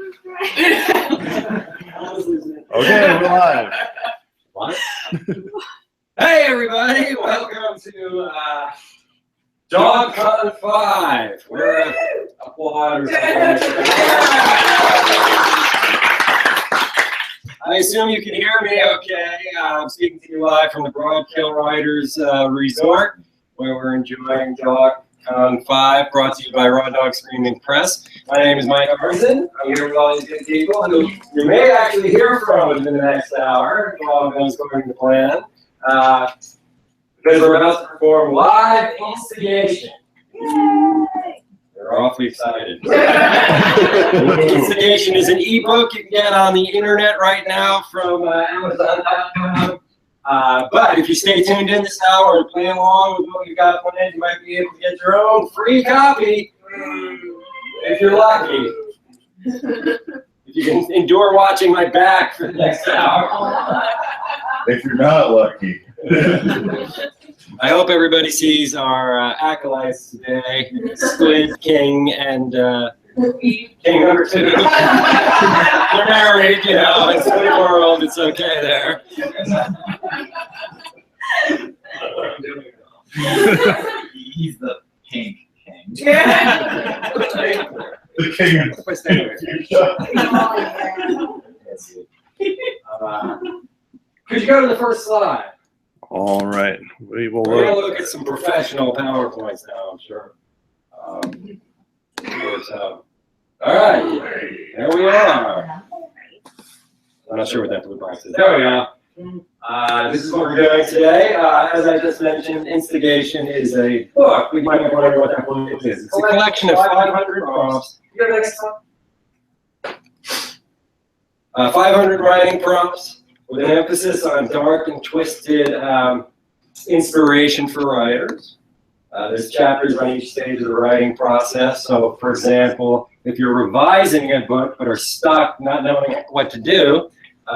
Okay, we're live. What? Hey everybody, welcome to DogCon5. We're applaud or something. I assume you can hear me okay. I'm speaking to you live from the Broadkill Riders Resort, where we're enjoying DogCon5, brought to you by Raw Dog Screaming Press. My name is Mike Arnson. I'm here with all these good people who you may actually hear from within the next hour, if all goes according to plan. Because we're about to perform live Instigation. We're awfully excited. Instigation is an ebook you can get on the internet right now from Amazon.com. But if you stay tuned in this hour and play along with what we've got planned, you might be able to get your own free copy if you're lucky. If you can endure watching my back for the next hour. If you're not lucky. I hope everybody sees our acolytes today, Squid King and King number 2. They're married, you know, it's the world, it's okay there. He's the pink king. Yeah. The king of Could you go to the first slide? All right, we will We're going to look. look at some professional PowerPoints now, I'm sure. So, all right, there we are. I'm not sure what that blue box is. There we go. This is what we're doing today. As I just mentioned, Instigation is a book. We might be wondering what that book is. It's a collection of 500 prompts. 500 writing prompts with an emphasis on dark and twisted inspiration for writers. There's chapters on each stage of the writing process. So, for example, if you're revising a book but are stuck, not knowing what to do,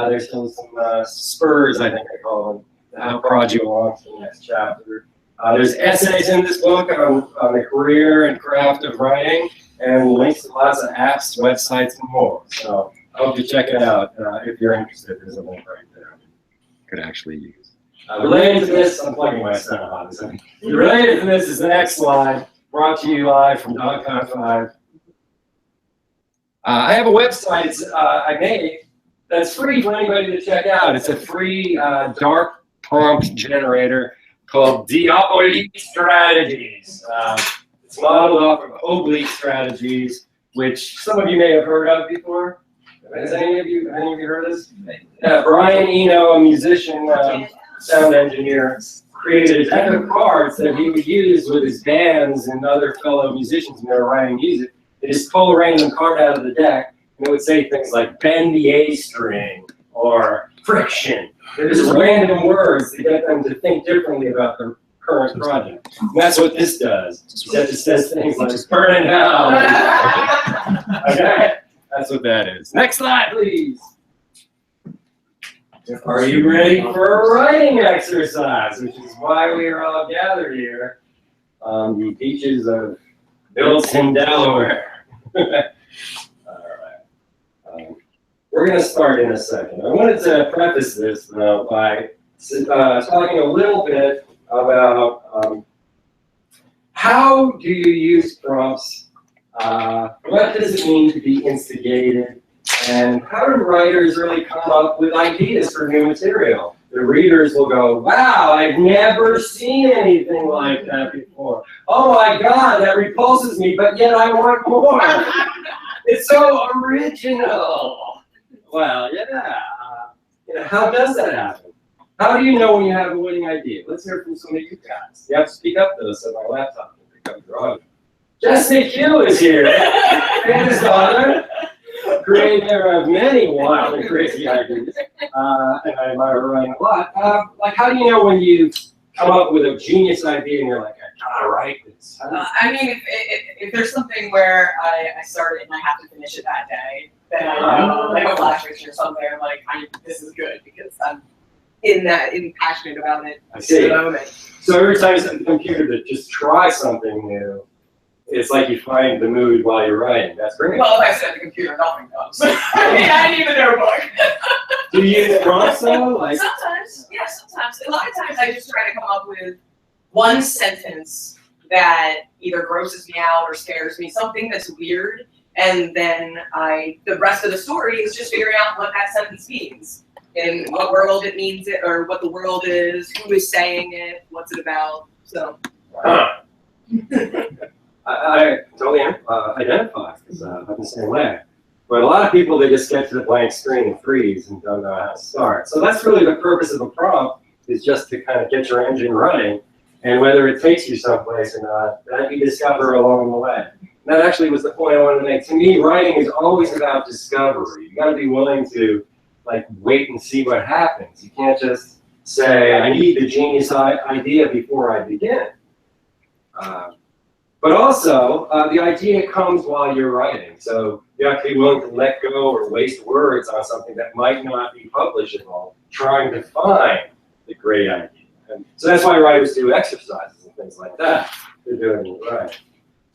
there's still some spurs, I think I call them, to help prod you along to the next chapter. There's essays in this book on the career and craft of writing, and links to lots of apps, websites, and more. So I hope you check it out if you're interested. There's a link right there you could actually use. Related to this, I'm plugging myself, obviously. Related to this is the next slide, brought to you live from DogCon5. I have a website I made that's free for anybody to check out. It's a free dark prompt generator called Oblique Strategies. It's modeled off of Oblique Strategies, which some of you may have heard of before. Has any of you heard of this? Brian Eno, a musician, sound engineer, created a deck of cards that he would use with his bands and other fellow musicians when they were writing music. They just pull a random card out of the deck, and it would say things like bend the A string or friction. They're just random words to get them to think differently about their current project. And that's what this does. It says things like burn in hell. Okay? That's what that is. Next slide, please. Are you ready for a writing exercise, which is why we are all gathered here on the beaches of Milton, Delaware? All right. We're going to start in a second. I wanted to preface this, though, by talking a little bit about how do you use prompts, what does it mean to be instigated, and how do writers really come up with ideas for new material? The readers will go, wow, I've never seen anything like that before. Oh my God, that repulses me, but yet I want more. It's so original. Well, yeah. How does that happen? How do you know when you have a winning idea? Let's hear from some of you guys. You have to speak up to this on my laptop and pick up your audio. Jesse Q is here. And his daughter. Creator of many wild and crazy ideas, and I admire her writing a lot. Like, how do you know when you come up with a genius idea and you're like, I gotta write this? I mean, if there's something where I start it and I have to finish it that day, then I know, like a flash picture or something, I'm like, this is good because I'm passionate about it. I see. In the moment. So every time you set the computer to just try something new, it's like you find the mood while you're writing. That's great. Well, if I sit at the computer, nothing goes. I mean, I need the notebook. Do you use prompts though? Like, Sometimes, yeah, sometimes. A lot of times I just try to come up with one sentence that either grosses me out or scares me, something that's weird, and then the rest of the story is just figuring out what that sentence means, in what world it means it, or what the world is, who is saying it, what's it about, so. I totally identify, because I'm the same way. But a lot of people, they just get to the blank screen and freeze and don't know how to start. So that's really the purpose of a prompt, is just to kind of get your engine running. And whether it takes you someplace or not, that you discover along the way. And that actually was the point I wanted to make. To me, writing is always about discovery. You got to be willing to like wait and see what happens. You can't just say, I need the genius idea before I begin. But also, the idea comes while you're writing. So you have to be willing to let go or waste words on something that might not be publishable, trying to find the great idea. And so that's why writers do exercises and things like that. They're doing it right.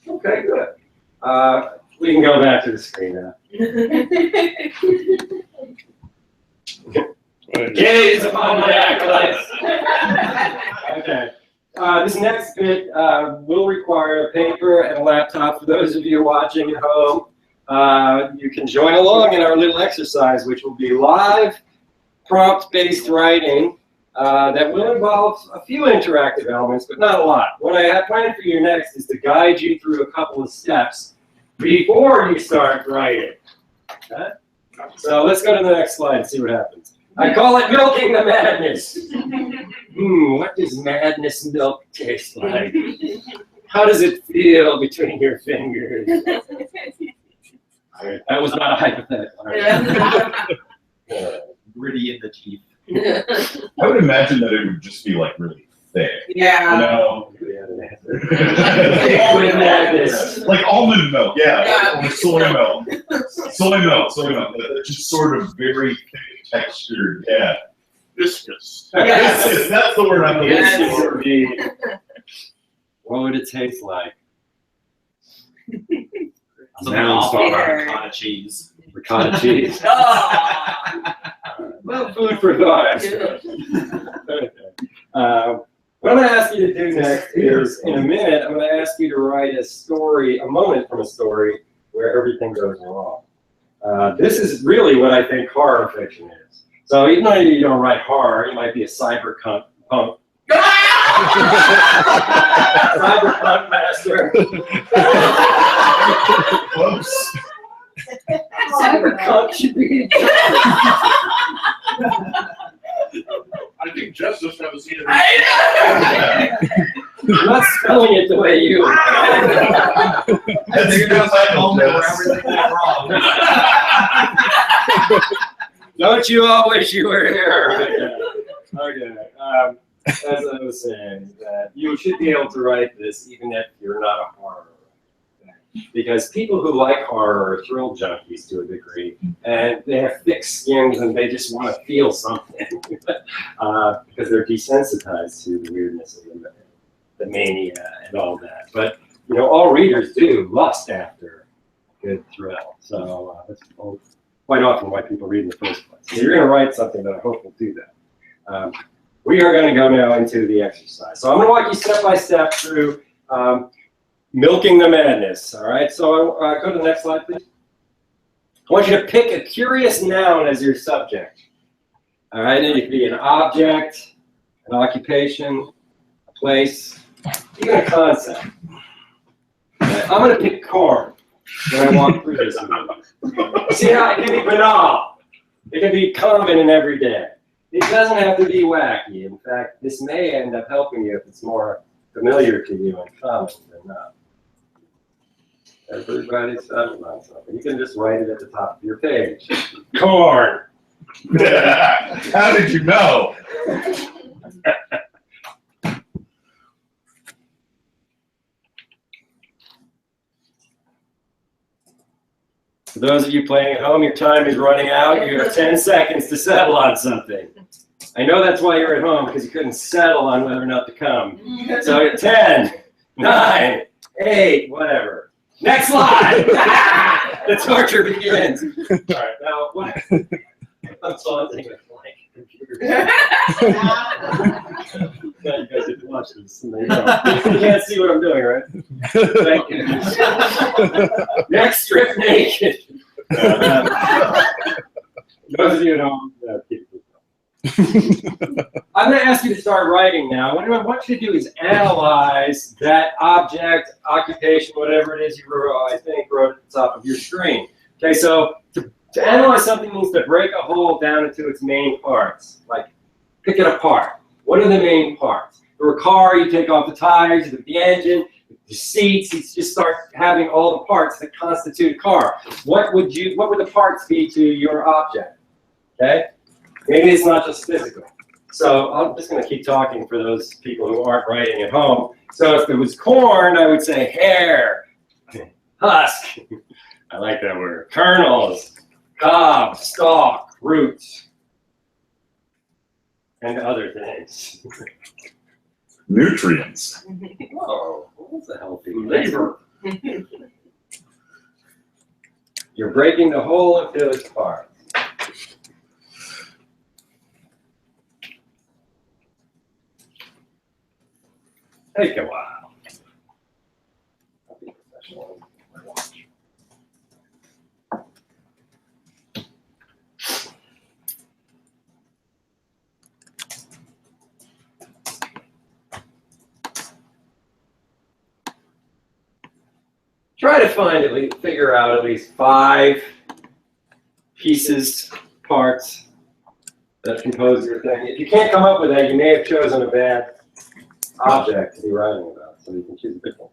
Okay, good. We can go back to the screen now. Gaze upon my acolytes. Okay. This next bit will require a paper and a laptop. For those of you watching at home, you can join along in our little exercise, which will be live prompt-based writing that will involve a few interactive elements, but not a lot. What I have planned for you next is to guide you through a couple of steps before you start writing. Okay? So let's go to the next slide and see what happens. I call it milking the madness. What does madness milk taste like? How does it feel between your fingers? That was not a hypothetical. Gritty in the teeth. I would imagine that it would just be like really thick. Yeah. You know? Liquid madness. Like almond milk, Yeah. yeah. Or soy milk. Soy milk. That's just sort of very thick textured, yeah. Viscous. Yes. Viscous, that's the word I'm looking Yes, for. indeed. What would it taste like? Something awful Yeah. about ricotta cheese. Ricotta cheese. Oh. Well, food for thought, I suppose. Okay. What I'm going to ask you to do next is, in a minute, I'm going to ask you to write a story, a moment from a story where everything goes wrong. This is really what I think horror fiction is. So even though you don't write horror, you might be a cyberpunk cyberpunk master. Close. Cyberpunk should be. I think Justice never seen it. I'm not spelling it the way you. I figured out that moment where everything went wrong. Don't you all wish you were here? Okay. As I was saying, that you should be able to write this even if you're not a horror. Because people who like horror are thrill junkies to a degree, and they have thick skins and they just want to feel something because they're desensitized to the weirdness of the mania and all that. But you know, all readers do lust after a good thrill. So that's quite often why people read in the first place. So you're going to write something that I hope will do that. We are going to go now into the exercise. So I'm going to walk you step by step through milking the madness, all right? So go to the next slide, please. I want you to pick a curious noun as your subject, all right? And it could be an object, an occupation, a place, even a concept. Right? I'm going to pick corn when I walk through this. See how it can be banal. It can be common and everyday. It doesn't have to be wacky. In fact, this may end up helping you if it's more familiar to you and common than not. Everybody settled on something. You can just write it at the top of your page. Corn. How did you know? For those of you playing at home, your time is running out. You have 10 seconds to settle on something. I know that's why you're at home, because you couldn't settle on whether or not to come. So 10, 9, 8, whatever. Next slide. The torture begins. All right, now what? I'm taunting with blank computer. Now you guys get to watch this. And you can't see what I'm doing, right? Thank you. Next, strip naked. Those of you at home, keep it. I'm going to ask you to start writing now. What I want you to do is analyze that object, occupation, whatever it is you wrote, I think wrote at the top of your screen. Okay, so to analyze something means to break a whole down into its main parts. Like, pick it apart. What are the main parts? For a car, you take off the tires, the engine, the seats, you just start having all the parts that constitute a car. What would the parts be to your object? Okay? Maybe it's not just physical. So I'm just going to keep talking for those people who aren't writing at home. So if it was corn, I would say hair, husk, I like that word, kernels, cob, stalk, roots, and other things. Nutrients. Oh, that's a healthy labor. You're breaking the whole into its parts. Take a while. I'll be professional. Try to find figure out at least 5 pieces, parts that compose your thing. If you can't come up with that, you may have chosen a bad object to be writing about, so you can choose a different one.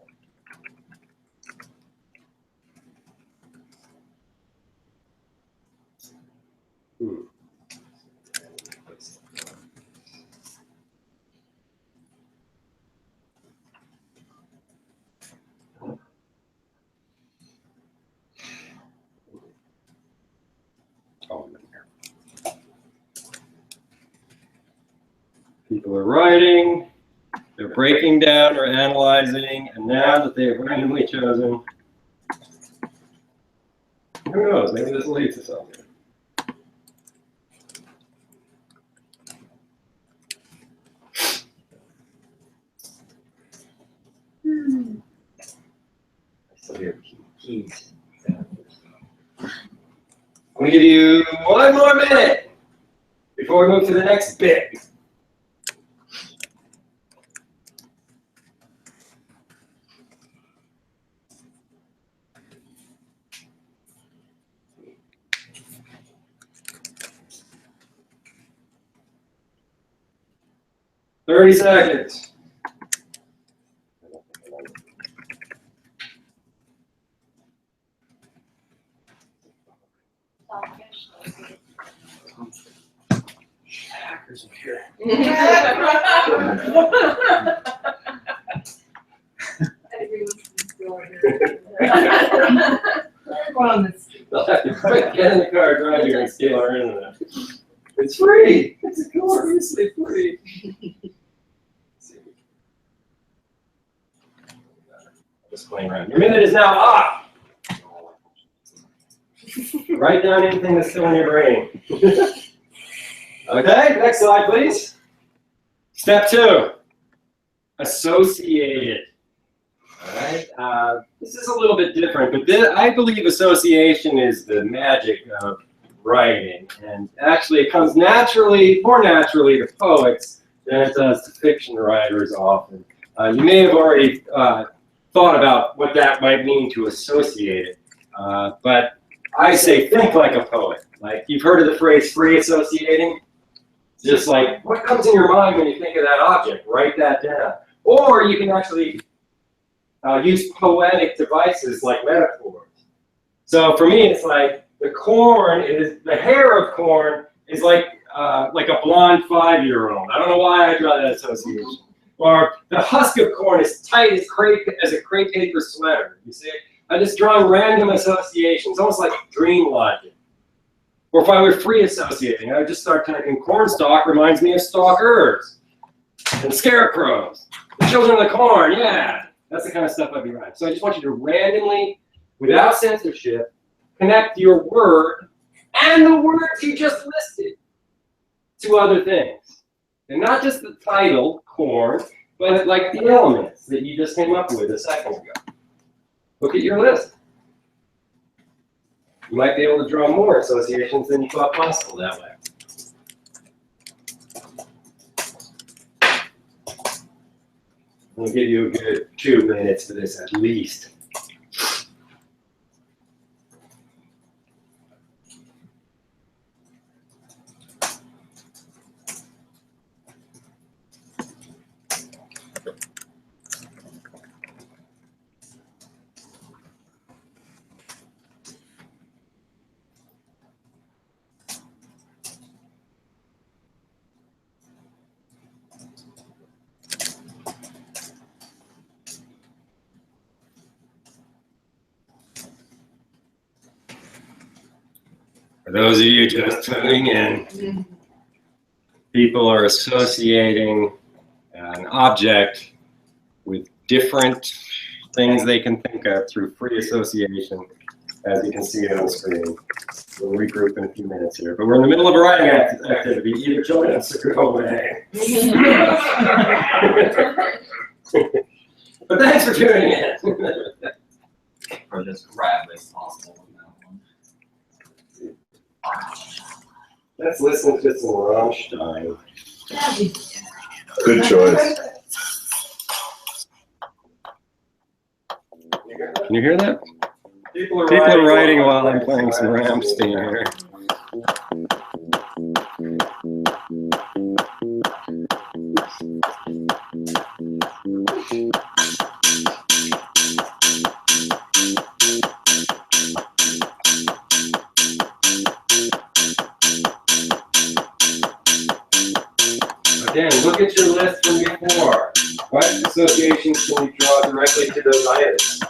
People are writing. They're breaking down or analyzing, and now that they have randomly chosen, who knows, maybe this will lead to something. I still hear keys. I'm going to give you 1 more minute before we move to the next bit. Thirty seconds. Hackers are here. They'll have to get in the car, drive here, and steal our internet. It's free. It's gloriously free. Just playing around. Your minute is now up. Write down anything that's still in your brain. Okay, next slide, please. Step 2, associated. All right, this is a little bit different, but I believe association is the magic of writing, and actually it comes more naturally to poets than it does to fiction writers often. You may have already thought about what that might mean to associate it, but I say think like a poet. Like, you've heard of the phrase free associating? Just like, what comes in your mind when you think of that object? Write that down. Or you can actually use poetic devices like metaphors. So for me, it's like the hair of corn is like a blonde 5-year-old. I don't know why I draw that association. Or the husk of corn is tight as a crepe paper sweater. You see, I just draw random associations, almost like dream logic. Or if I were free associating, I would just start typing cornstalk reminds me of stalkers and scarecrows. The children of the corn, yeah. That's the kind of stuff I'd be writing. So I just want you to randomly, without censorship, connect your word and the words you just listed to other things. And not just the title, corn, but like the elements that you just came up with a second ago. Look at your list. You might be able to draw more associations than you thought possible that way. I'll give you a good 2 minutes for this at least. For those of you just tuning in, people are associating an object with different things they can think of through free association, as you can see on the screen. We'll regroup in a few minutes here, but we're in the middle of a writing activity. Either join us or go away. But thanks for tuning in. Or just grab as possible on that one. Let's listen to some Rammstein. Good choice. Can you hear that? People are writing while I'm playing some Rammstein here. Again, look at your list from before. What associations can you draw directly to those items?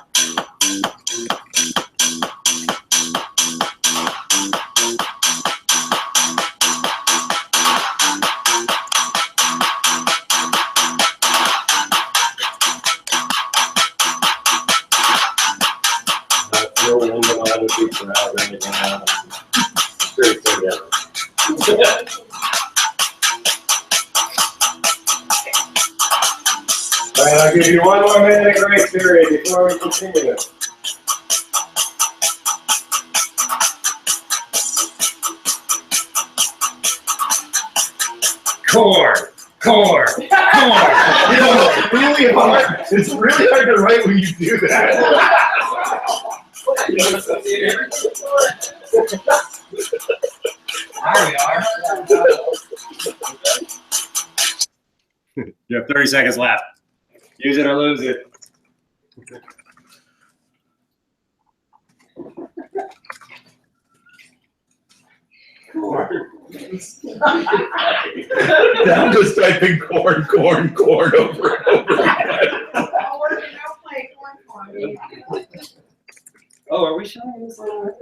All right, I'll give you 1 more minute of grace period before we continue. Corn. You know, it's really hard. It's really hard to write when you do that. There we are. You have 30 seconds left. Use it or lose it. I'm just typing corn over and over again. Oh, are we showing this one?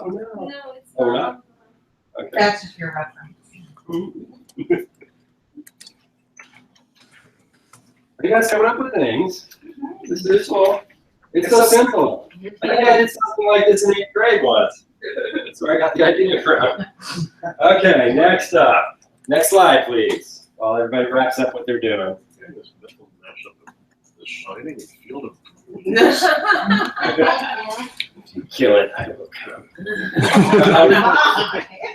Oh, no. No, it's Oh, we're not? Okay. That's just your reference. Are you guys coming up with things? This is small. It's so simple. I think I did something like this in 8th grade once. That's where I got the idea from. Okay, next up. Next slide, please. While everybody wraps up what they're doing. The Shining Field of Kill it. I will come.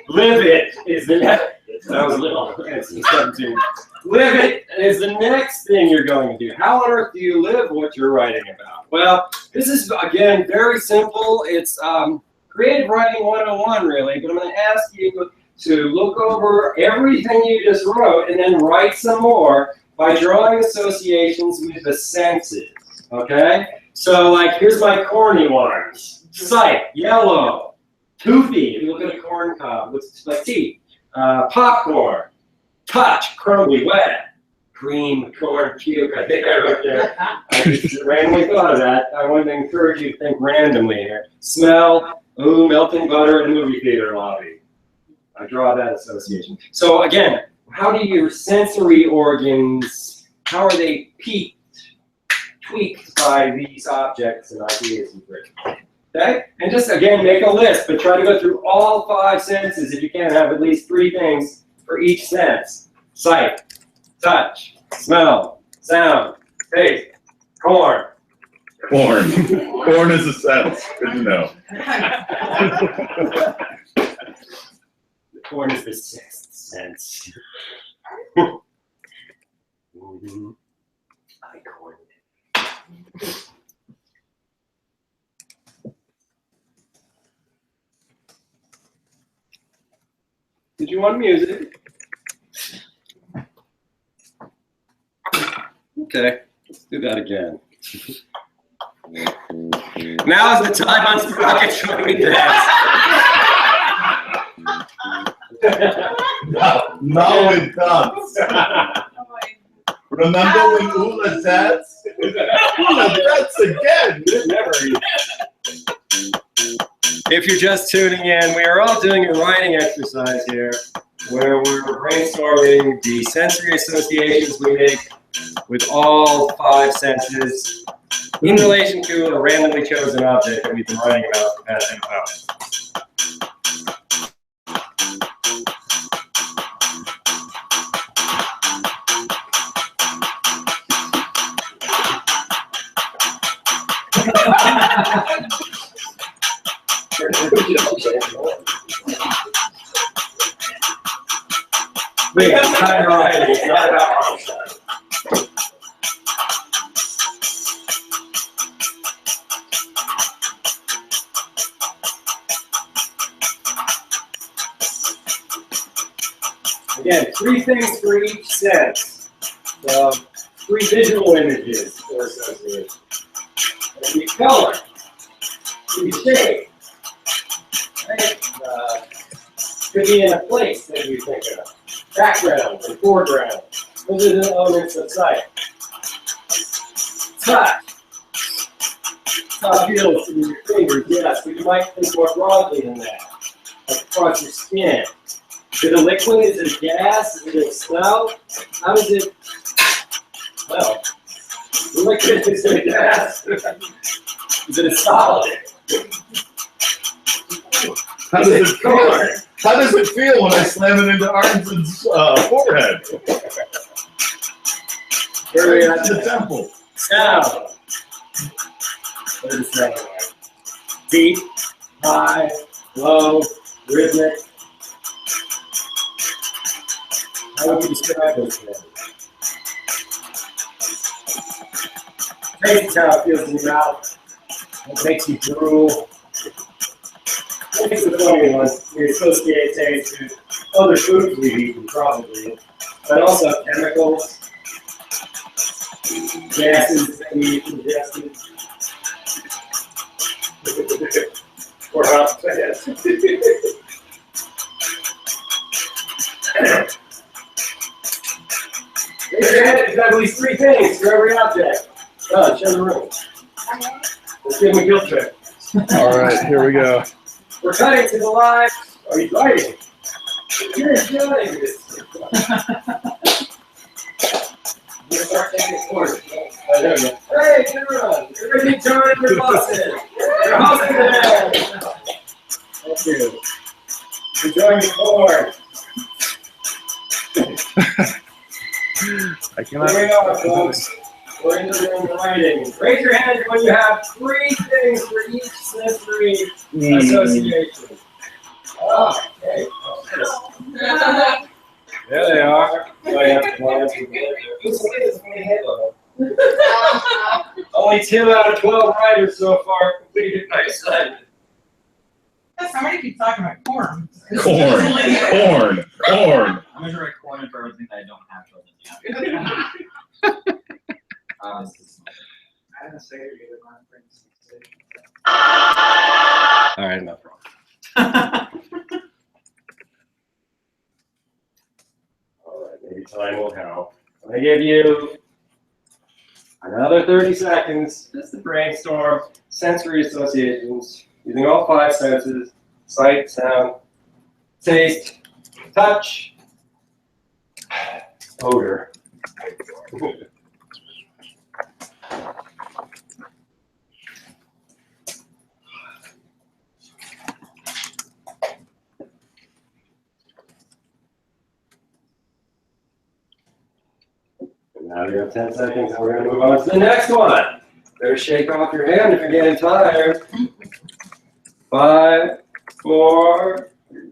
Live it is the next. That was little. It's 17. Live it is the next thing you're going to do. How on earth do you live what you're writing about? Well, this is, again, very simple. It's creative writing 101, really, but I'm going to ask you to look over everything you just wrote and then write some more by drawing associations with the senses, okay? So, like, here's my corny ones. Sight, yellow. Toothy, if you look at a corn cob, looks like teeth. Popcorn. Touch, crumbly, wet. Cream, corn, puke. I think I wrote there. I just randomly thought of that. I wanted to encourage you to think randomly here. Smell, ooh, melting butter in a movie theater lobby. I draw that association. So again, how do your sensory organs, how are they peaked? tweaked by these objects and ideas you've written. Okay? And just again, make a list, but try to go through all 5 senses if you can. Have at least 3 things for each sense: sight, touch, smell, sound, taste, corn. Corn. Corn is a sense. Good to know. Corn is the 6th sense. I corn. Did you want music? Okay, let's do that again. Now is the time on Sprocket showing me dance. Now it comes. Remember when Ula dance? Ula dance again. If you're just tuning in, we are all doing a writing exercise here where we're brainstorming the sensory associations we make with all 5 senses in relation to a randomly chosen object that we've been writing about for the past half hour. Wait, it's kind of writing, it's not about Again, 3 things for each sense. 3 visual images for association. There'll be color, there'll be shape, right? Could be in a place that you think of. Background and foreground. Those are the elements of sight. Touch. Touch feels in your fingers, yes, but you might think more broadly than that. Like across your skin. Is it a liquid? Is it a gas? Is it a smell? How is it? Well, the liquid is a gas. Is it a solid? How does it feel? How does it feel when I slam it into Arnsen's forehead? Where Right at the temple. Sound. What does it sound like? Deep, high, low, rhythmic. How would you describe those things? Taste is how it feels in your mouth. What makes you drool. What makes the funny ones? We associate taste with other foods we've eaten, probably, but also chemicals, gases that we ingested, or hot fast. Raise your hand if you have at least 3 things for every object. Show the room. Let's give them a guilt trip. All right, here we go. We're cutting to the live. Are you writing? You're enjoying this. We're start taking orders. There we go. Hey, good run. Everybody join your bosses. You're hosting today. Thank you. Enjoying the board. I cannot. Here we are, folks. We're in the room writing. Raise your hand when you have 3 things for each sensory association. Oh, okay. There they are. Only 2 out of 12 writers so far completed my assignment. Somebody keeps talking about corn. Corn. I'm gonna write corn for everything that I don't have children yet. All right, enough wrong. All right, maybe time will help. I give you another 30 seconds just to brainstorm sensory associations using all 5 senses: sight, sound, taste, touch, odor. Now you have 10 seconds, and we're going to move on to the next one. Better shake off your hand if you're getting tired. 5, 4,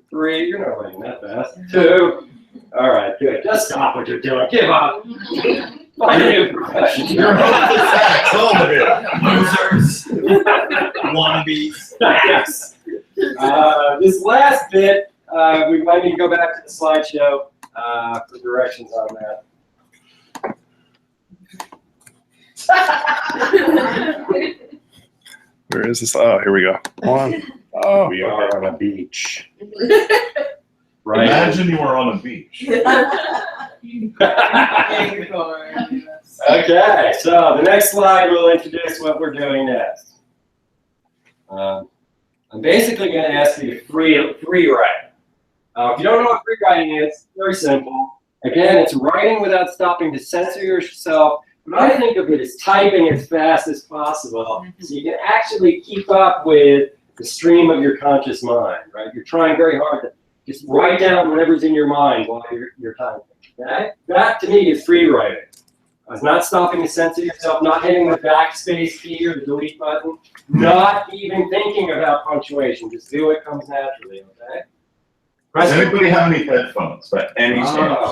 3, you're not running that fast. 2. All right, good. Just stop what you're doing. Give up. Find a new profession. You're hoping that's all of it. Losers. Wannabes. Yes. This last bit, we might need to go back to the slideshow for directions on that. Where is this? Oh, here we go. One. Oh, We are on a beach. Right. Imagine you were on a beach. Okay, so the next slide will introduce what we're doing next. I'm basically going to ask you to free write. If you don't know what free writing is, it's very simple. Again, it's writing without stopping to censor yourself. But I think of it as typing as fast as possible, so you can actually keep up with the stream of your conscious mind, right? You're trying very hard to just write down whatever's in your mind while you're typing. Okay? That to me is free writing. It's not stopping to censor yourself, not hitting the backspace key or the delete button, not even thinking about punctuation. Just do what comes naturally, okay? Does anybody have any headphones by any chance?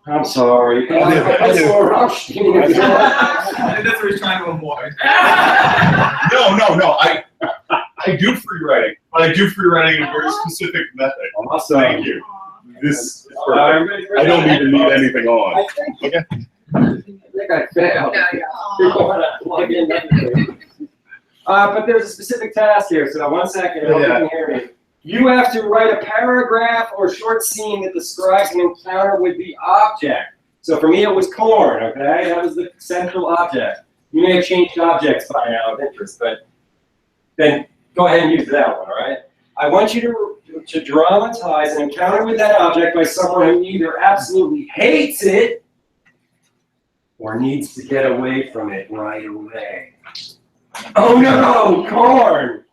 I'm sorry. I do. So rushed. That's what he's trying to avoid. No. I do free writing, but I do free writing in a very specific method. Awesome. Thank you. This is I'm perfect. ready for I don't that. even need anything on. I think I failed. You're going to plug in everything. But there's a specific task here, so 1 second, I hope you can hear me. You have to write a paragraph or short scene that describes an encounter with the object. So for me, it was corn, okay? That was the central object. You may have changed objects by now of interest, but then go ahead and use that one, all right? I want you to dramatize an encounter with that object by someone who either absolutely hates it or needs to get away from it right away. Oh no, corn!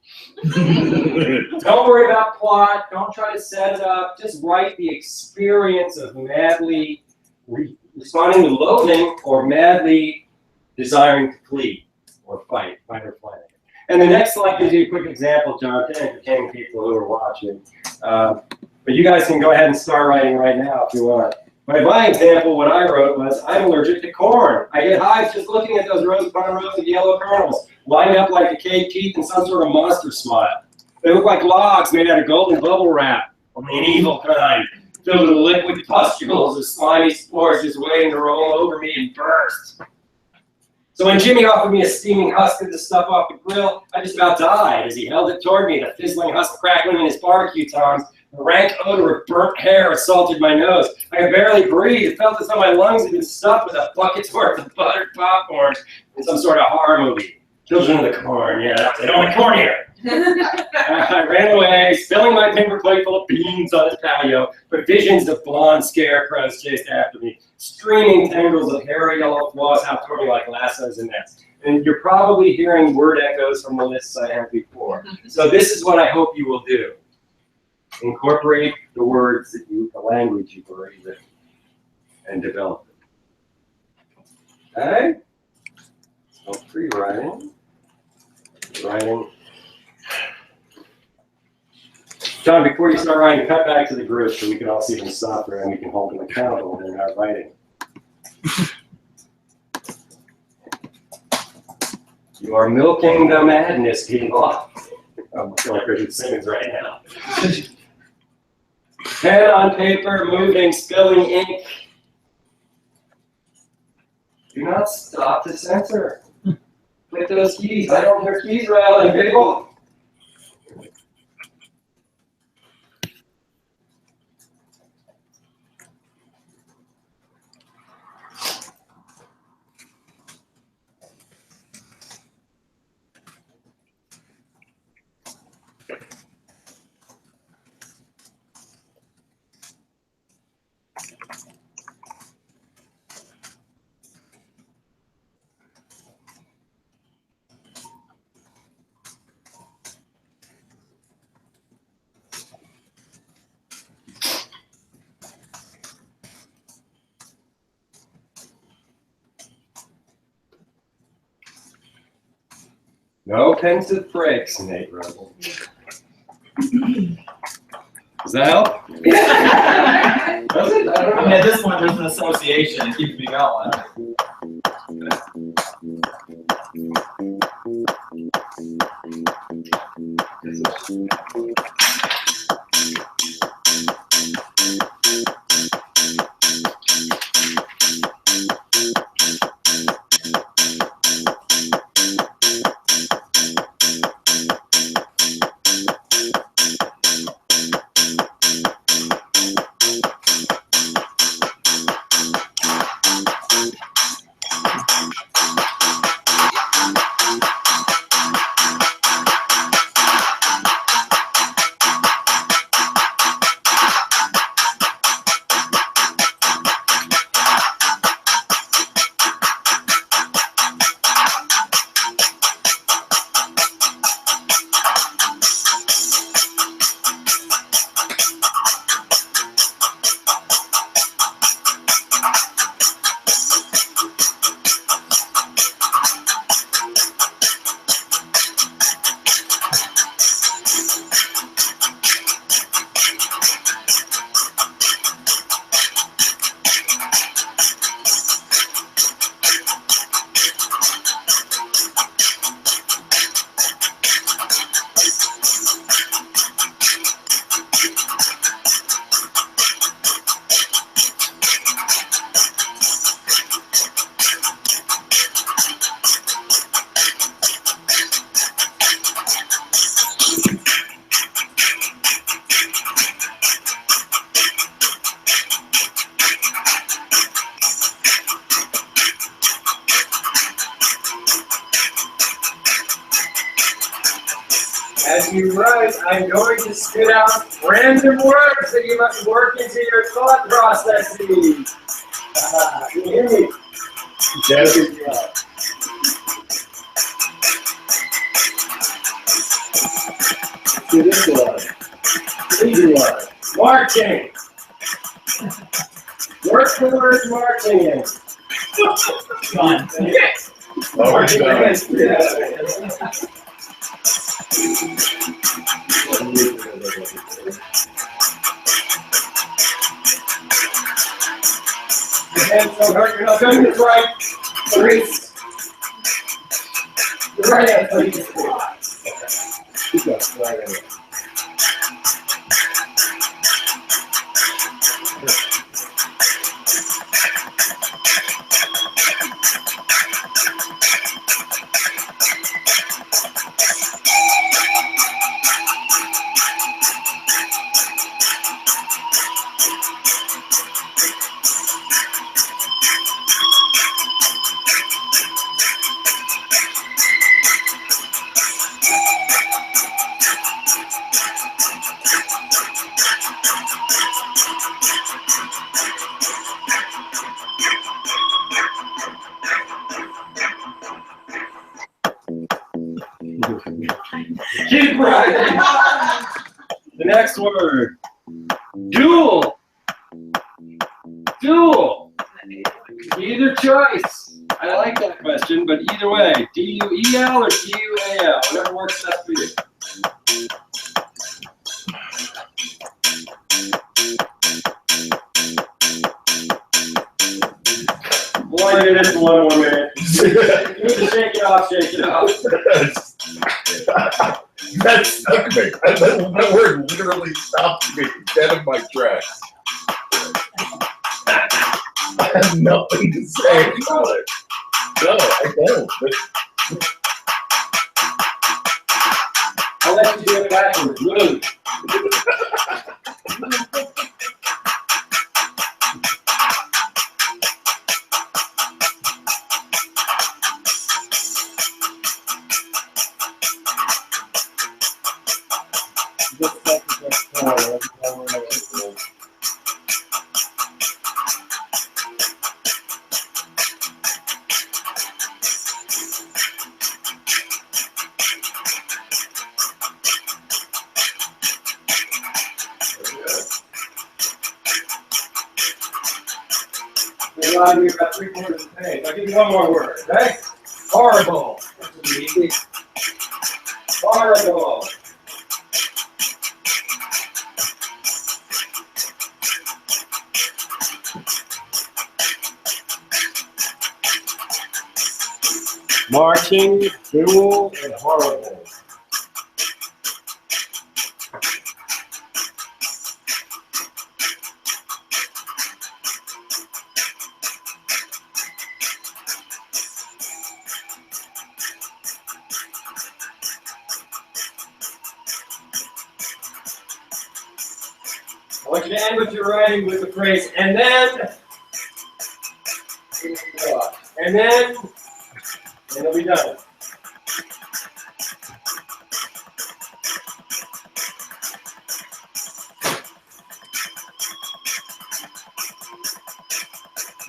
Don't worry about plot. Don't try to set it up. Just write the experience of madly responding to loathing or madly desiring to flee or fight or flight. And the next slide gives you a quick example, John, to entertain people who are watching. But you guys can go ahead and start writing right now if you want. But in my example, what I wrote was, I'm allergic to corn. I get hives just looking at those rows upon rows of yellow kernels, lined up like decayed teeth in some sort of monster smile. They look like logs made out of golden bubble wrap, only an evil kind, filled with liquid pustules of slimy spores just waiting to roll over me and burst. So when Jimmy offered me a steaming husk of the stuff off the grill, I just about died as he held it toward me, the fizzling husk crackling in his barbecue tongs. The rank odor of burnt hair assaulted my nose. I could barely breathe. It felt as though my lungs had been stuffed with a bucket's worth of buttered popcorn in some sort of horror movie. Children of the Corn, yeah, they don't want corn here. I ran away, spilling my paper plate full of beans on his patio, but visions of blonde scarecrows chased after me, streaming tendrils of hairy yellow claws out toward me like lassos and nets. And you're probably hearing word echoes from the lists I had before. So this is what I hope you will do. Incorporate the words the language you've already written, and develop it. Okay? So free writing. John, before you start writing, cut back to the group so we can all see them suffer and we can hold them accountable when they're not writing. You are milking the madness, people. I'm feeling like Richard Simmons right now. Pen on paper, moving, spilling ink. Do not stop to censor. Click those keys. I don't hear keys rattling, people. No pensive breaks, Nate Rebel. Does that help? Does it? I don't I mean, know. at this point, there's an association. It keeps me going. As you write, I'm going to spit out random words that you must work into your thought processes. Can you hear me? Yes. Good job. Do this one. Easy one. Marching. Work the word marching in. Fun. Oh, Marching it's done. in. Hands don't hurt, you're not doing this right. Maurice. The right hand, please. Keep going, right hand. Keep writing. The next word. Dual. Dual. Either choice. I like that question, but either way. D-U-E-L or D-U-A-L. Whatever works best for you. Boy, did it one more minute. You need to shake it off, shake it off. That stuck me. That word literally stopped me dead in my tracks. I have nothing to say about it. No, I don't. I'll let you do it backwards. Move. I'll give you about 3/4 of the page. I'll give you one more word, okay? Horrible. That's easy. horrible. Marching, dual, and horrible. I want you to end what you're writing with the phrase, and then, and it'll be done.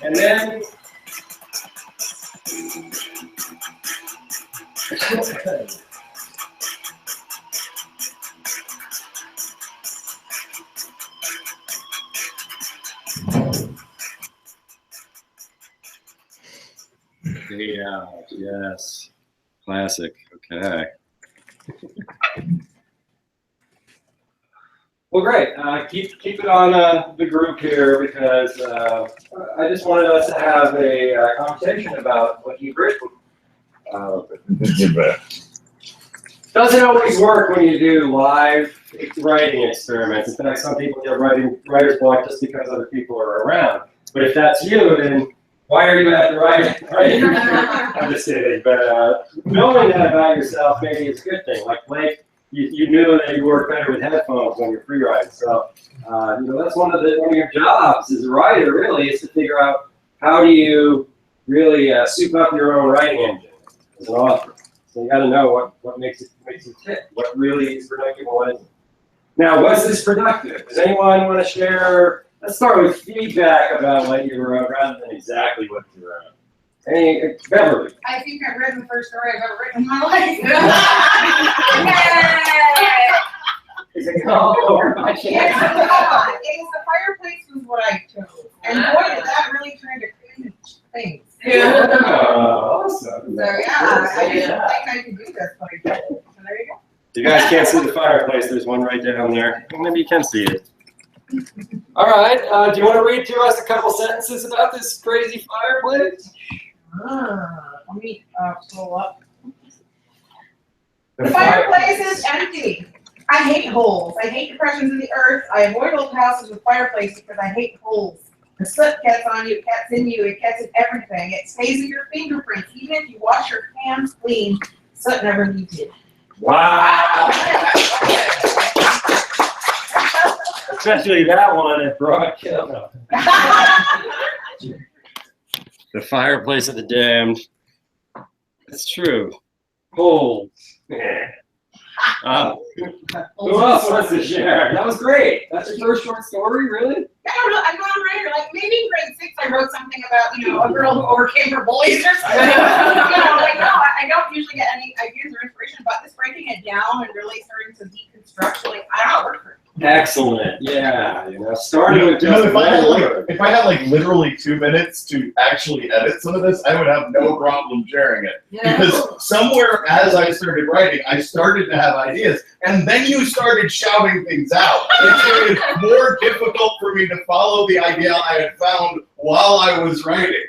And then, yeah, yes, classic. Okay. Well, great. Keep it on the group here because I just wanted us to have a conversation about what you've written. Doesn't always work when you do live writing experiments. In fact, some people get writer's block just because other people are around. But if that's you, then why are you at the writing? Right? I'm just kidding. But knowing that about yourself maybe is a good thing. Like Blake, you knew that you work better with headphones when you're free writing. So that's one of your jobs as a writer. Really, is to figure out how do you really soup up your own writing engine as an author. So you got to know what makes it tick. What really is productive and what isn't. Now, was this productive? Does anyone want to share? Let's start with feedback about what you wrote rather than exactly what you wrote. Hey, Beverly. I think I've read the first story I've ever written in my life. Is it called Over My Chance? It was The Fireplace was what I chose. And boy, did that really turn to crazy things. Awesome. So yeah, I didn't think I could do this, but I did. So there you go. You guys can't see the fireplace. There's one right down there. Well, maybe you can see it. All right. Do you want to read to us a couple sentences about this crazy fireplace? Let me pull up. The fireplace is empty. I hate holes. I hate depressions in the earth. I avoid old houses with fireplaces because I hate holes. The soot gets on you, it gets in you, it gets in everything. It stays in your fingerprints. Even if you wash your hands clean, soot never leaves you. Wow. Especially that one at Broad Kill. The fireplace of the damned. It's true. Holes. Who else wants to share? That was great. That's your first short story, really? I don't know. I'm not a writer. Like maybe in grade 6, I wrote something about a girl who overcame her bullies or something. No, I don't usually get any ideas or inspiration. But this breaking it down and really starting to deconstruct, like I don't work for it. Excellent. Yeah. Starting with just if I had literally 2 minutes to actually edit some of this, I would have no problem sharing it. Yeah. Because somewhere as I started writing, I started to have ideas, and then you started shouting things out. It made it more difficult for me to follow the idea I had found while I was writing.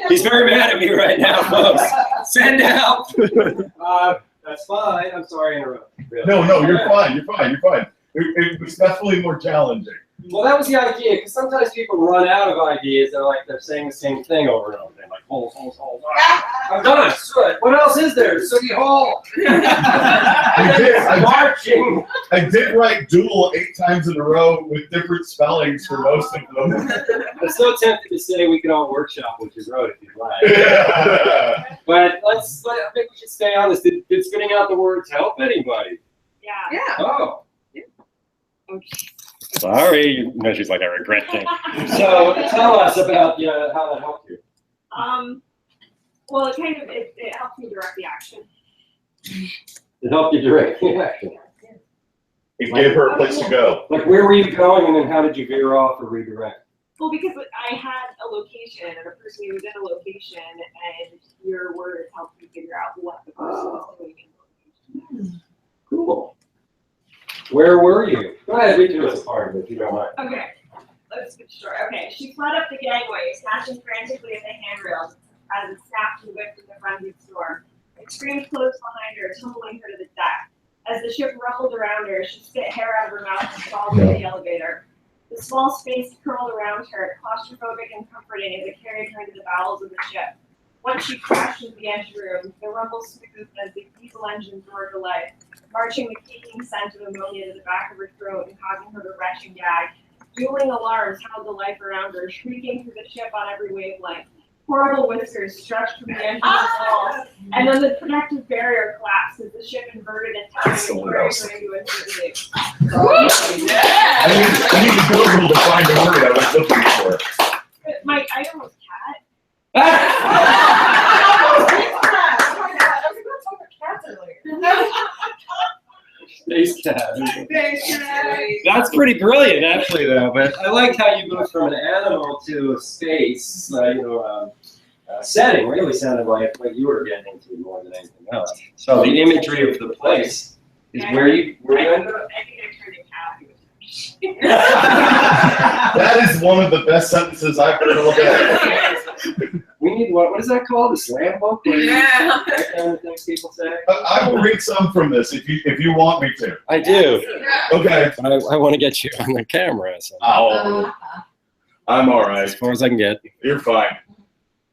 He's very mad at me right now, folks. Send help. That's fine. I'm sorry to interrupt. Really. No, you're fine. You're fine. It was definitely more challenging. Well, that was the idea, because sometimes people run out of ideas. They're saying the same thing over and over again, like holes. I'm done. Soot. What else is there? Sooty hole. I did write dual 8 times in a row with different spellings for most of them. I'm so tempted to say we could all workshop what you wrote if you'd like. But I think we should stay on this. Did spitting out the words help anybody? Yeah. Oh. Sorry. No, she's like, I regret things. So tell us about how that helped you. Well, it helped me direct the action. It helped you direct the action. It gave her a place to go. Like, where were you going, and then how did you veer off or redirect? Well, because I had a location and a person who was in a location, and your words helped me figure out what the person was doing in the location. Cool. Where were you? Go ahead, read through this part of it if you don't mind. Okay, let's get story. Okay, she fled up the gangway, snatching frantically at the handrails as it snapped and whipped in the frenzied storm. It screamed close behind her, tumbling her to the deck. As the ship rumbled around her, she spit hair out of her mouth and followed the elevator. The small space curled around her, claustrophobic and comforting as it carried her into the bowels of the ship. Once she crashed into the engine room, the rumble smoothed as the diesel engine roared to life, marching the caking scent of ammonia to the back of her throat and causing her to retch and gag. Dueling alarms howled the life around her, shrieking through the ship on every wavelength. Horrible whiskers stretched from the engine's walls, and then the protective barrier collapsed as the ship inverted and towering into infinity. I need to Google to find a word I was looking for. Mike, I almost cat. Space cat. That's pretty brilliant, actually, though. But I like how you moved from an animal to a space, setting. Really sounded like what you were getting into more than anything else. So the imagery of the place is where you ended up. I think I turned a cat. That is one of the best sentences I've heard all day. We need what is that called? A slam book? Yeah. That kind of things people say? I will read some from this if you want me to. I do. Okay. I want to get you on the camera. So. Oh, I'm all right. As far as I can get. You're fine.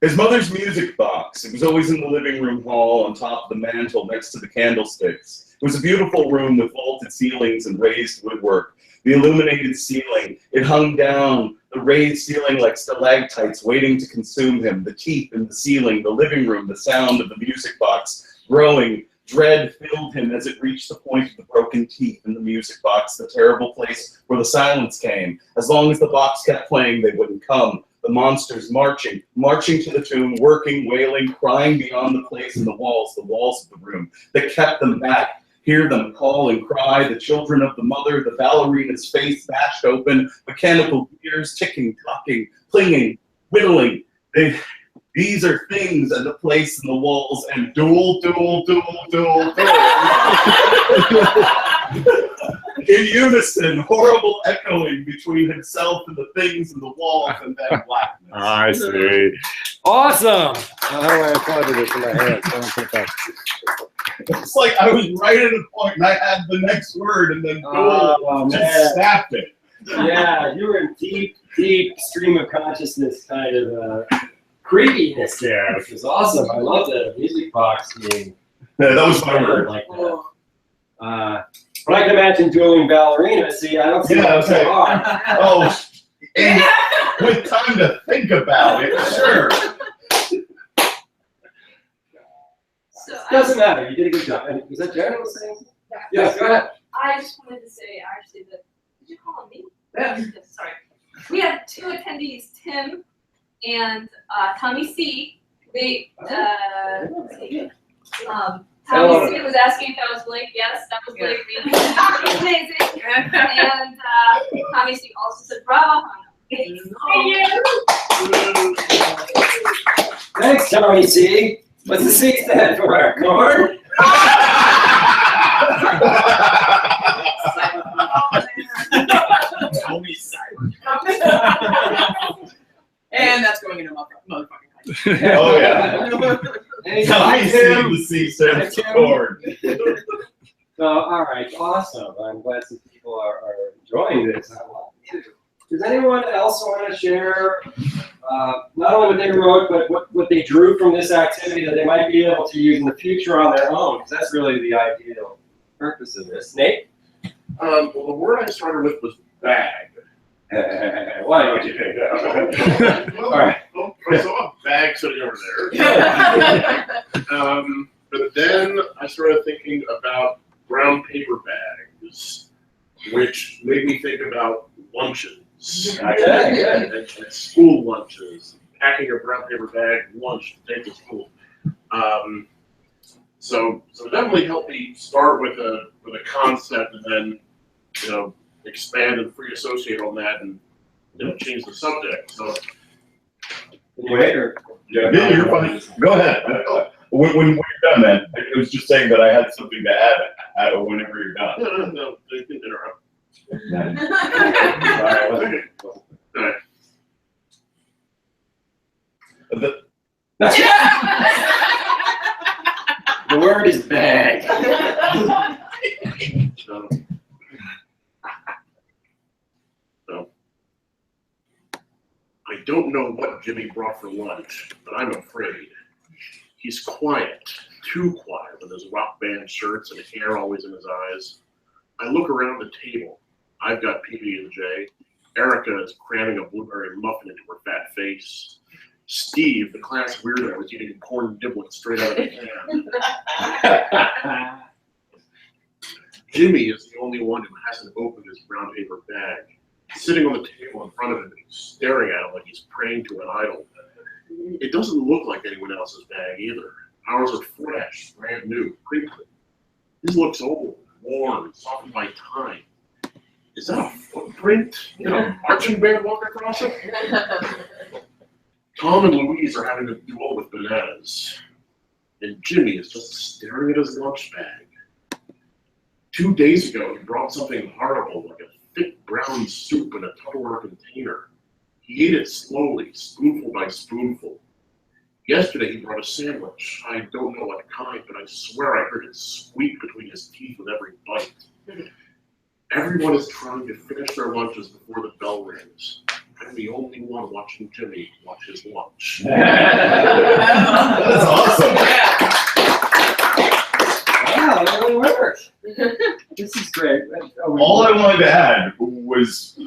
His mother's music box. It was always in the living room hall on top of the mantle next to the candlesticks. It was a beautiful room with vaulted ceilings and raised woodwork. The illuminated ceiling, it hung down, the raised ceiling like stalactites waiting to consume him, the teeth in the ceiling, the living room, the sound of the music box growing. Dread filled him as it reached the point of the broken teeth in the music box, the terrible place where the silence came. As long as the box kept playing, they wouldn't come. The monsters marching to the tune, working, wailing, crying beyond the place and the walls of the room that kept them back. Hear them call and cry, the children of the mother, the ballerina's face bashed open, mechanical gears ticking, clocking, clinging, whittling. These are things and the place and the walls and duel. In unison, horrible echoing between himself and the things and the walls and then blackness. I see. Awesome! How do I applaud this in my hands? It's like I was right at a point and I had the next word and then just snapped it. Yeah, you were in deep stream of consciousness kind of creepiness there, which was awesome. I love the music box being. Yeah, that was my word. Like that. But I can imagine dueling ballerina. See, I don't see that so hard. Oh, and with time to think about it, sure. So Doesn't matter. You did a good job. And was that Jen was saying? Yeah, go ahead. I just wanted to say, actually, that did you call me? Yeah. Yes, sorry. We had two attendees, Tim and Tommy C. They, Tommy C. was asking if that was Blake. Yes, that was Blake. Amazing. And Tommy C. also said, "Bravo, Hannah." Thanks, Tommy C. What's the C stand for? Corn? And that's going into motherfucking. Oh yeah. I see the C stands for corn. So, all right, awesome. I'm glad some people are enjoying this. Does anyone else want to share not only what they wrote, but what they drew from this activity that they might be able to use in the future on their own? Because that's really the ideal purpose of this. Nate? Well, the word I started with was bag. Why would you pick that? Well, All right. I saw a bag sitting over there. But then I started thinking about brown paper bags, which made me think about lunches. Okay, And school lunches. Packing a brown paper bag lunch to take to school. So it definitely helped me start with a concept and then expand and free associate on that and change the subject. So Wait, or Yeah, you're fine. Go ahead. When you're done, then I was just saying that I had something to add whenever you're done. No, you can interrupt. Sorry, Alright. The word is bag. So, I don't know what Jimmy brought for lunch, but I'm afraid. He's quiet, too quiet, with his rock band shirts and hair always in his eyes. I look around the table. I've got PB&J. Erica is cramming a blueberry muffin into her fat face. Steve, the class weirdo, is eating corn giblets straight out of the can. Jimmy is the only one who hasn't opened his brown paper bag. Sitting on the table in front of him, he's staring at it like he's praying to an idol. It doesn't look like anyone else's bag either. Ours are fresh, brand new, crinkly. His looks old, worn, softened by time. Is that a footprint? Did a marching band walk across it? Tom and Louise are having a duel with bananas. And Jimmy is just staring at his lunch bag. 2 days ago, he brought something horrible, like a thick brown soup in a Tupperware container. He ate it slowly, spoonful by spoonful. Yesterday, he brought a sandwich. I don't know what kind, but I swear I heard it squeak between his teeth with every bite. Everyone is trying to finish their lunches before the bell rings. I'm the only one watching Jimmy watch his lunch. That's awesome. Wow, that really worked. This is great. All I wanted to add was,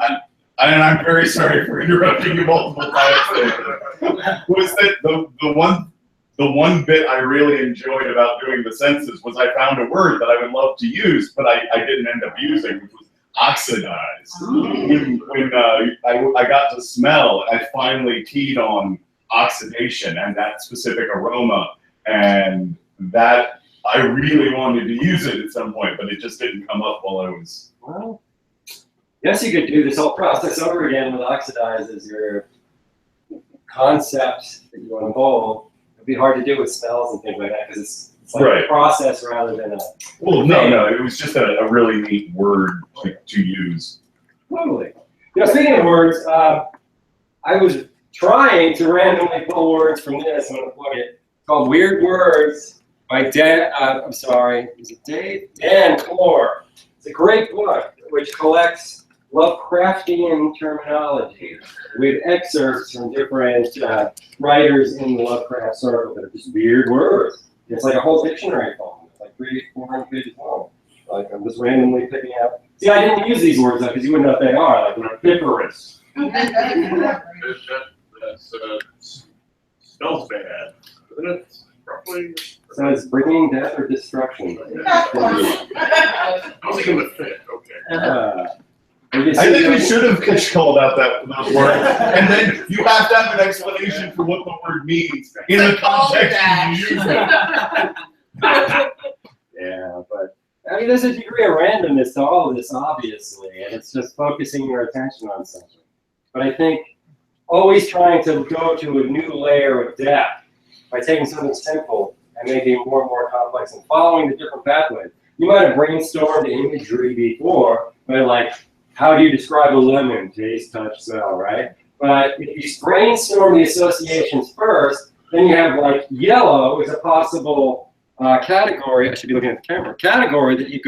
and I'm very sorry for interrupting you multiple times, was that the one bit I really enjoyed about doing the census was I found a word that I would love to use, but I didn't end up using, which was oxidize. When I got to smell, I finally keyed on oxidation and that specific aroma, and that I really wanted to use it at some point, but it just didn't come up while I was. Well, yes, you could do this whole process over again with oxidize as your concept that you unfold. It'd be hard to do with smells and things like that because it's like Right. a process rather than a. Well, no, it was just a really neat word to use. Totally. You know, speaking of words, I was trying to randomly pull words from this. I'm going to plug it. It's called Weird Words by Dan Clore. It's a great book which collects Lovecraftian terminology with excerpts from different writers in the Lovecraft circle that are just weird words. It's like a whole dictionary poem. It's like 300-400 pages long. Like I'm just randomly picking out. See, I didn't use these words though because you wouldn't know what they are. Like lepiferous. That smells bad. Isn't it? Roughly. So it's bringing death or destruction. I was thinking the fit. Okay. I think we should have called out that word, and then you have to have an explanation for what the word means in the context you use it. Yeah, but I mean, there's a degree of randomness to all of this, obviously, and it's just focusing your attention on something. But I think always trying to go to a new layer of depth by taking something simple and making it more and more complex and following the different pathways. You might have brainstormed imagery before, but like, how do you describe a lemon? Taste, touch, smell, right? But if you brainstorm the associations first, then you have like yellow is a possible category. I should be looking at the camera. Category that you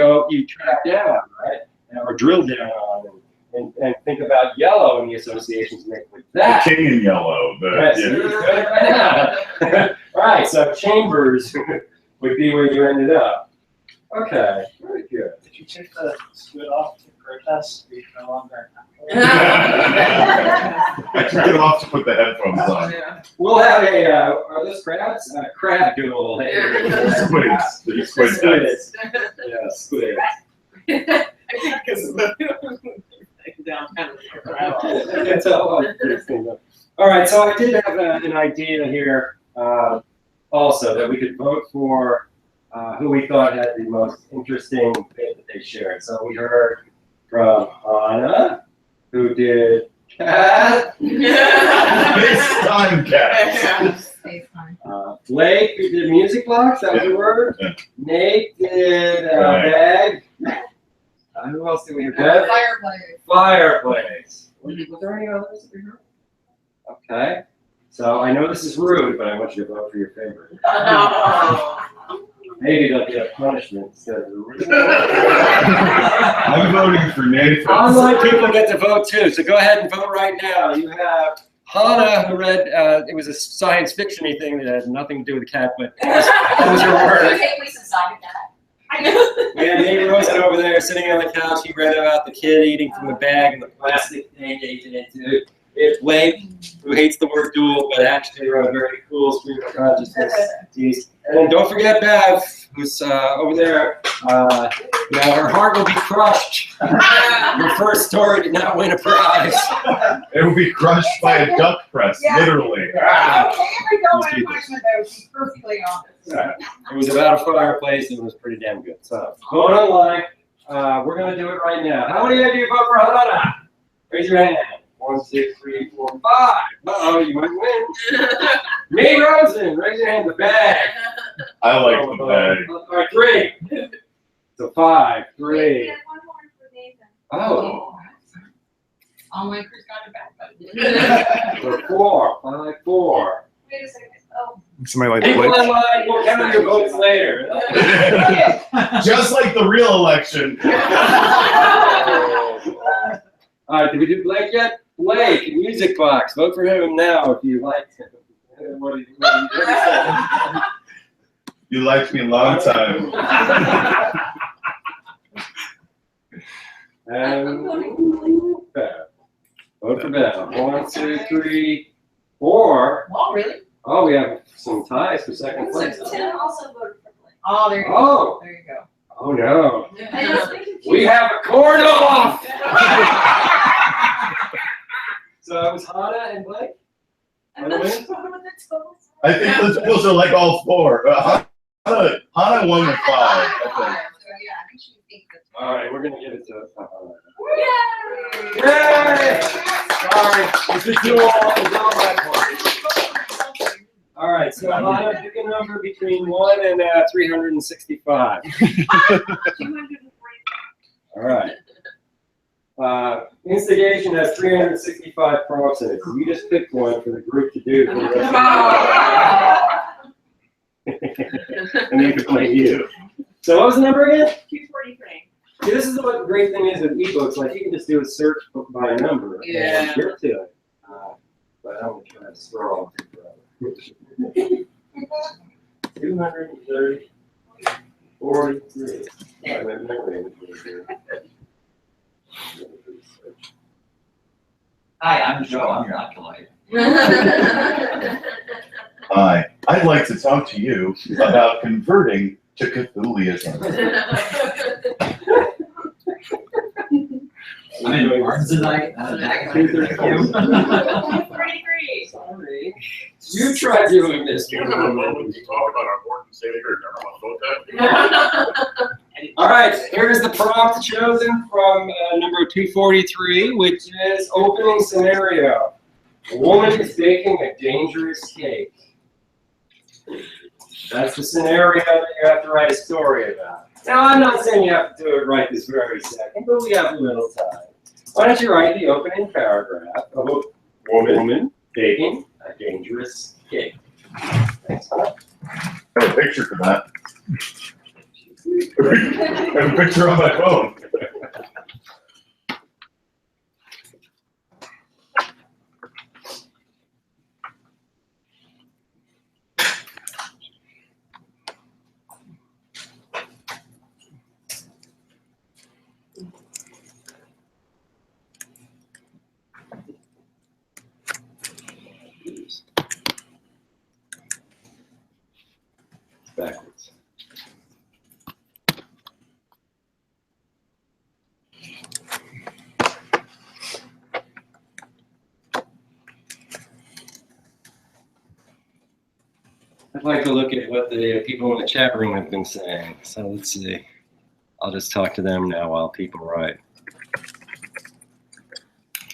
track down, right? Or drill down on and think about yellow and the associations made with that. The king in yellow. Right, so chambers would be where you ended up. Okay, very good. Did you take the squid off to protest? Are you no longer? I took it off to put the headphones on. We'll have a, are those crabs? Crab duel. Squids. The squid Squids. Yeah, squids. I think because of the downtown. All right, so I did have an idea here also that we could vote for who we thought had the most interesting bit that they shared. So we heard from Anna, who did cat. This time, cat. Blake did music box, that was the word. Yeah. Nate did Bag. bag. Who else did we have? Bev? Fireplace. Fireplace. Was there any others that we heard? Okay. So I know this is rude, but I want you to vote for your favorite. Maybe they'll get a punishment instead of a rude. I'm voting for Nathan. Online people get to vote too, so go ahead and vote right now. You have Hannah, who read, it was a science fiction-y thing that had nothing to do with the cat, but that was her word. Okay, we decided that. We had Nate Rosen over there sitting on the couch. He read about the kid eating from the bag and the plastic thing they ate into. It's Blake, who hates the word dual, but actually wrote a very cool stream of consciousness piece. And then don't forget Bev, who's over there. Now her heart will be crushed. Your first story did not win a prize. It will be crushed by a duck press, Yeah. literally. Okay, every go my punishment though, she's perfectly honest. It was about a fireplace and it was pretty damn good. So vote online. We're gonna do it right now. How many of you vote for Hannah? Raise your hand. 1, 2, 3, 4, 5. Uh-oh, you might win. Nate Rosen, raise your hand. The bag. I like the bag. All right, 3. So 5, 3. Wait, one more for Nathan. Oh. Online crew's got it back, but. So 4, 5, 4. Wait a second. Oh. Somebody like People Blake. online, we'll count your votes later. Just like the real election. All right, did we do Blake yet? Blake, music box. Vote for him now if you like him. What do you say? You liked me a long time. And Bev. Vote for Bev. 1, 2, 3, 4. Oh, really? Oh, we have some ties for second place. So Tim also voted for Blake. Oh, there you go. Oh, There you go. oh no. I was thinking We have a corn off! So it was Hannah and Blake? By the way? I think the totals are like all 4. Hannah won with 5. I think. So, yeah, I think she thinks that's. All right, we're gonna give it to Hannah. Yay! Yay! Sorry, it's a duel. It's all my fault. All right, so Hannah, pick a number between 1 and 365. 240. All right. Instigation has 365 prompts in it. So we just picked one for the group to do. For the rest of the and they can play you. So what was the number again? 243. See, this is what the great thing is with ebooks. Like you can just do a search by number Yeah. and get to it. But I'm gonna try to scroll. 230, 43. Yeah. My memory was really good. Hi, I'm Joe. I'm your acolyte. Hi, I'd like to talk to you about converting to Cthulhuism. I'm in Barnesite. 232. 243. Sorry. You tried doing this. Can we have a moment to talk about our Morton Savior? That. All right, here's the prompt chosen from number 243, which is opening scenario. A woman is baking a dangerous cake. That's the scenario that you have to write a story about. Now, I'm not saying you have to do it right this very second, but we have a little time. Why don't you write the opening paragraph of a woman baking a dangerous cake? Thanks, huh? I have a picture for that. I have a picture on my phone. Backwards. I'd like to look at what the people in the chat room have been saying. So let's see. I'll just talk to them now while people write.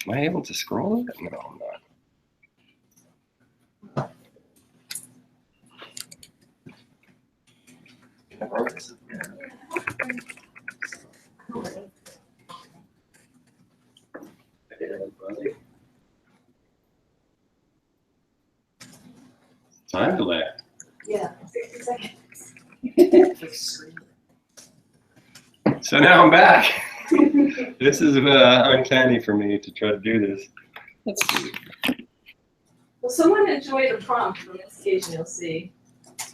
Am I able to scroll it? No, I'm not. second, buddy. Time delay. Yeah, 60 seconds. So now I'm back. This is uncanny for me to try to do this. Let's see. Well, someone enjoyed a prompt from Instigation, you'll see.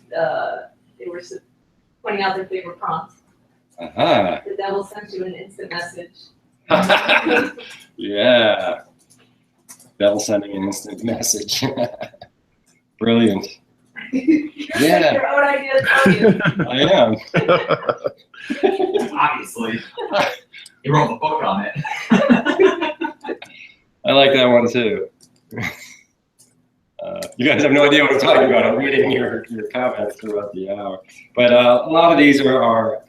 They were pointing out their favorite prompt. Aha. The devil sent you an instant message. Yeah. Devil sending an instant message. Brilliant. Yeah. Your own idea, brilliant. I am. Obviously. He wrote a book on it. I like that one too. You guys have no idea what I'm talking about. I'm reading your comments throughout the hour. But a lot of these are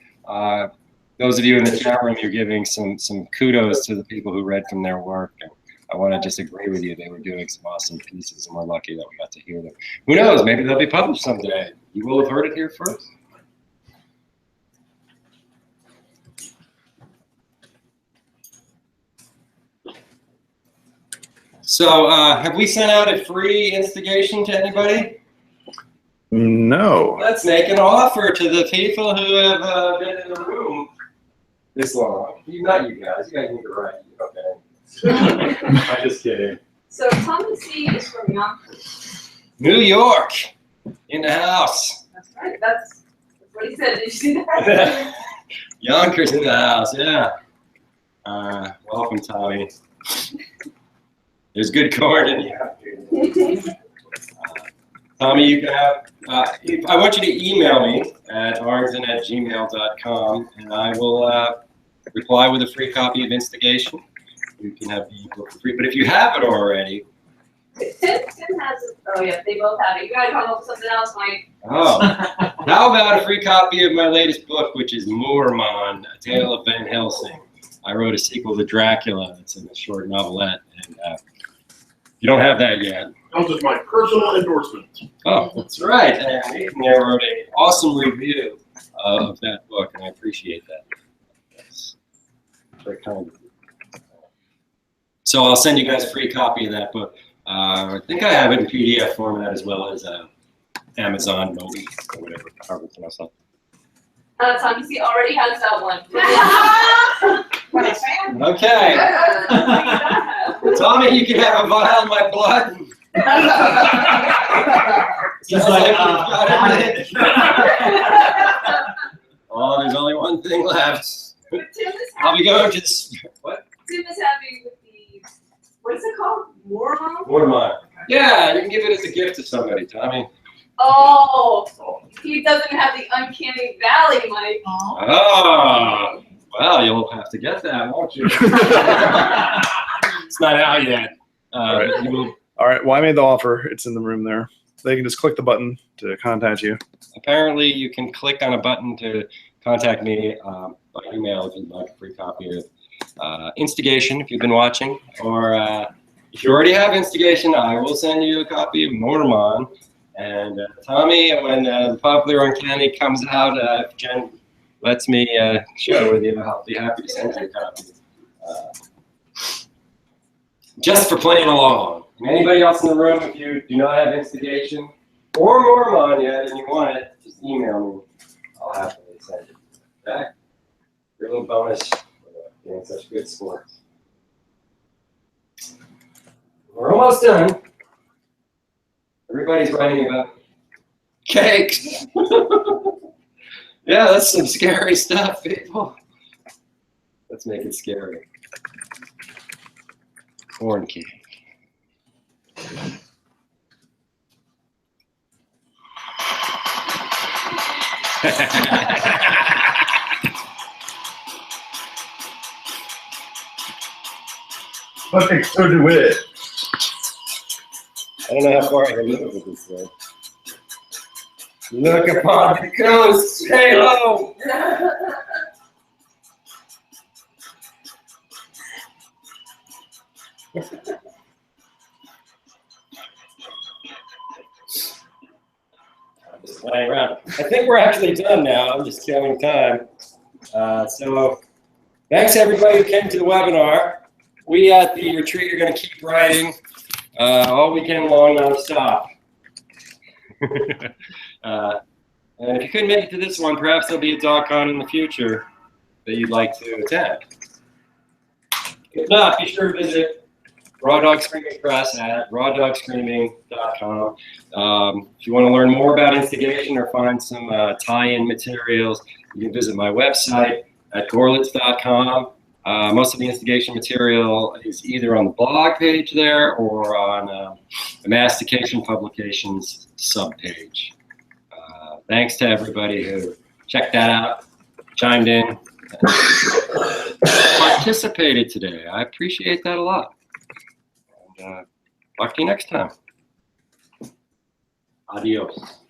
those of you in the chat room, you're giving some kudos to the people who read from their work. And I want to just agree with you. They were doing some awesome pieces, and we're lucky that we got to hear them. Who knows? Maybe they'll be published someday. You will have heard it here first. So, have we sent out a free instigation to anybody? No. Let's make an offer to the people who have been in the room this long. Not you guys. You guys need to write. Okay. I'm just kidding. So Tommy C is from Yonkers. New York, in the house. That's right. That's what he said. Did you see that? Yonkers in the house. Yeah. Welcome, Tommy. There's good corn in here. Tommy, you can have, I want you to email me at arnson@gmail.com, and I will reply with a free copy of Instigation. You can have the book for free. But if you have it already. Tim has it. Oh, yeah, they both have it. You gotta come up with something else, Mike. Oh. How about a free copy of my latest book, which is Moorman, A Tale of Van Helsing. I wrote a sequel to Dracula. It's in a short novelette, and you don't have that yet. Comes with my personal endorsement. Oh, that's right. And Nathan there wrote an awesome review of that book, and I appreciate that. That's very kind of you. So I'll send you guys a free copy of that book. I think I have it in PDF format as well as Amazon Mobi or whatever. However you pronounce that. Tommy C already has that one. Okay. Tommy, you can have a vial of my blood. Just like, Oh, there's only one thing left. Tim is I'll be going happy. to this. What? Tim is happy with the, what is it called? Warmong? Watermelon. Yeah, you can give it as a gift to somebody, Tommy. Oh, he doesn't have the uncanny valley, Mike. Oh, well, you'll have to get that, won't you? It's not out yet. But you will. All right. Well, I made the offer. It's in the room there. They can just click the button to contact you. Apparently, you can click on a button to contact me by email if you'd like a free copy of Instigation, if you've been watching. Or if you already have Instigation, I will send you a copy of Mormon. And Tommy, when the Popular Uncanny comes out, if Jen lets me share it with you, I'll be happy to send you a copy. Just for playing along. And anybody else in the room, if you do not have Instigation or Mormon yet and you want it, just email me. I'll happily send it. Okay? Your little bonus for being such good sports. We're almost done. Everybody's writing about cakes. Yeah, that's some scary stuff, people. Let's make it scary. Corn cake. Nothing to do with it. I don't know how far I can move with this thing. Look upon the coast, stay low. I'm just playing around. I think we're actually done now. I'm just killing time. So thanks everybody who came to the webinar. we at the retreat are going to keep writing all weekend long, nonstop. And if you couldn't make it to this one, perhaps there'll be a DogCon in the future that you'd like to attend. If not, be sure to visit Raw Dog Screaming Press at rawdogscreaming.com. If you want to learn more about Instigation or find some tie-in materials, you can visit my website at gorlitz.com. Most of the Instigation material is either on the blog page there or on the Mastication Publications subpage. Thanks to everybody who checked that out, chimed in, participated today. I appreciate that a lot. And talk to you next time. Adios.